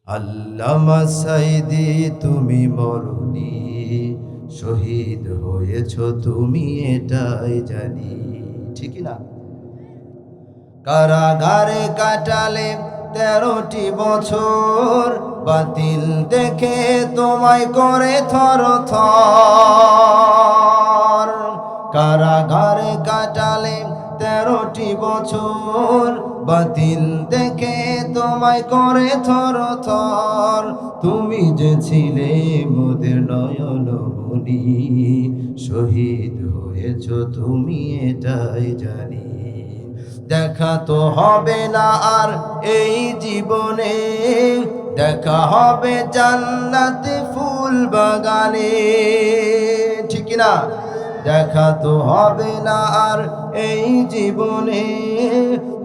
আল্লামা সাইদি তুমি মরনি, শহীদ হয়েছ তুমি এটাই জানি। ঠিক না? কারাগারে কাটালে 13টি বছর, বাতিল দেখে তোমায় করে থরথর। কারাগারে কাটালে 13টি বছর, বাতিল দেখে তোমায় করে থরথর। তুমি যে ছিলে মোদের নয়নমণি, শহীদ হয়েছ তুমি এটাই জানি। দেখা তো হবে না আর এই জীবনে, দেখা হবে জান্নাতে ফুল বাগানে। ঠিক না? দেখা তো হবে না আর এই জীবনে,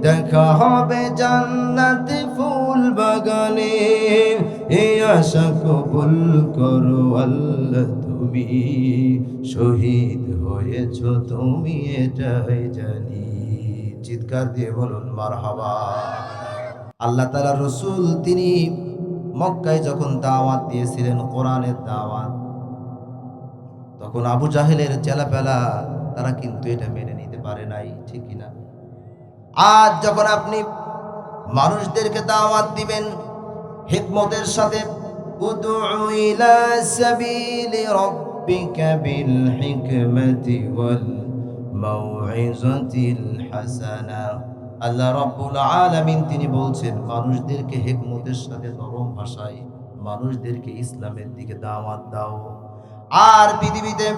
দেখা হবে জান্নাতে ফুল বাগানে। এই আশা কবুল করো আল্লাহ তুমি, শহীদ হয়েছ তুমি এটাই জানি। চিৎকার দিয়ে বলুন মারহাবা। আল্লাহ তাআলা রসুল তিনি মক্কায় যখন দাওয়াত দিয়েছিলেন, কোরআনের দাওয়াত, তখন আবু জাহেলের চেলাপেলা তারা কিন্তু এটা মেনে নিতে পারে নাই। ঠিক না? আজ যখন আপনি মানুষদেরকে দাওয়াত দিবেন হিকমতের সাথে, উদউ ইলা সাবিলি রাব্বিকা বিল হিকমাতি ওয়াল মাউইযাতিল হাসানা। আল্লাহ রাব্বুল আলামিন তিনি বলছেন, মানুষদেরকে হিকমতের সাথে নরম ভাষায় মানুষদেরকে ইসলামের দিকে দাওয়াত দাও। আর পৃথিবীতে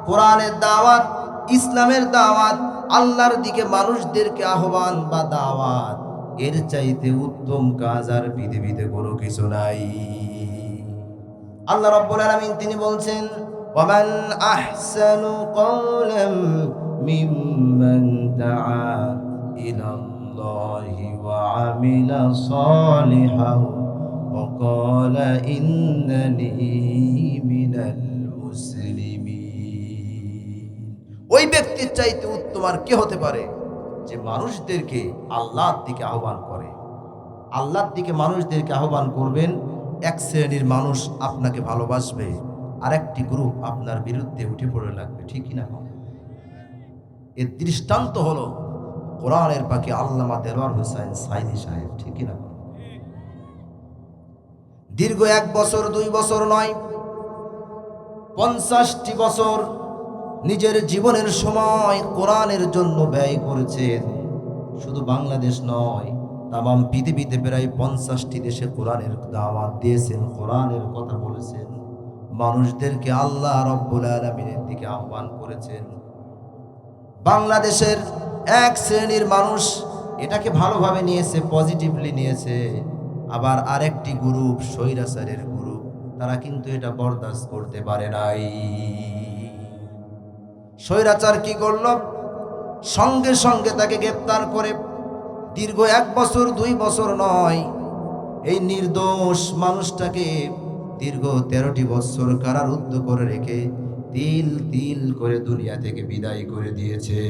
কোরআনের দাওয়াত, ইসলামের দাওয়াত, আল্লাহর দিকে মানুষদেরকে আহ্বান বা দাওয়াত, এর চাইতে উত্তম কাজ আর পৃথিবীতে কোনো কিছু নাই। আল্লাহ রাব্বুল আলামিন তিনি বলছেন, ওয়ামান আহসানু কওলাম মিম্মান দাআ ইলাল্লাহি ওয়া আমিলা সালিহান ওয়া ক্বালা ইন্নানি মিনাল মুসলিমিন। ওই ব্যক্তির চাইতে উত্তম আর কে হতে পারে যে মানুষদেরকে আল্লাহর দিকে আহ্বান করে। আল্লাহর দিকে মানুষদেরকে আহ্বান করবেন, এক শ্রেণীর মানুষ আপনাকে ভালোবাসবে, আরেকটি গ্রুপ আপনার বিরুদ্ধে উঠে পড়ে লাগবে। ঠিক না? এর দৃষ্টান্ত হলো কোরআনের পাখি আল্লামা দেলোয়ার হোসেন সাইদি সাহেব। ঠিক না? দীর্ঘ 1 বছর 2 বছর নয়, 50টি বছর নিজের জীবনের সময় কোরআনের জন্য ব্যয় করেছেন। শুধু বাংলাদেশ নয়, তামাম পৃথিবীতে প্রায় 50টি দেশে কোরআনের দাওয়াত দিয়েছেন, কোরআনের কথা বলেছেন, মানুষদেরকে আল্লাহ রাব্বুল আলামিনের দিকে আহ্বান করেছেন। বাংলাদেশের এক শ্রেণীর মানুষ এটাকে ভালোভাবে নিয়েছে, পজিটিভলি নিয়েছে। আবার আরেকটি গ্রুপ, স্বৈরাচারের গ্রুপ, তারা কিন্তু এটা বরদাস্ত করতে পারে নাই। স্বৈরাচার কি করল? সঙ্গে সঙ্গে তাকে গ্রেফতার করে দীর্ঘ 1 বছর 2 বছর নয়, এই নির্দোষ মানুষটাকে দীর্ঘ 13টি বছর কারারুদ্ধ করে রেখে তিল তিল করে দুনিয়া থেকে বিদায় করে দিয়েছে।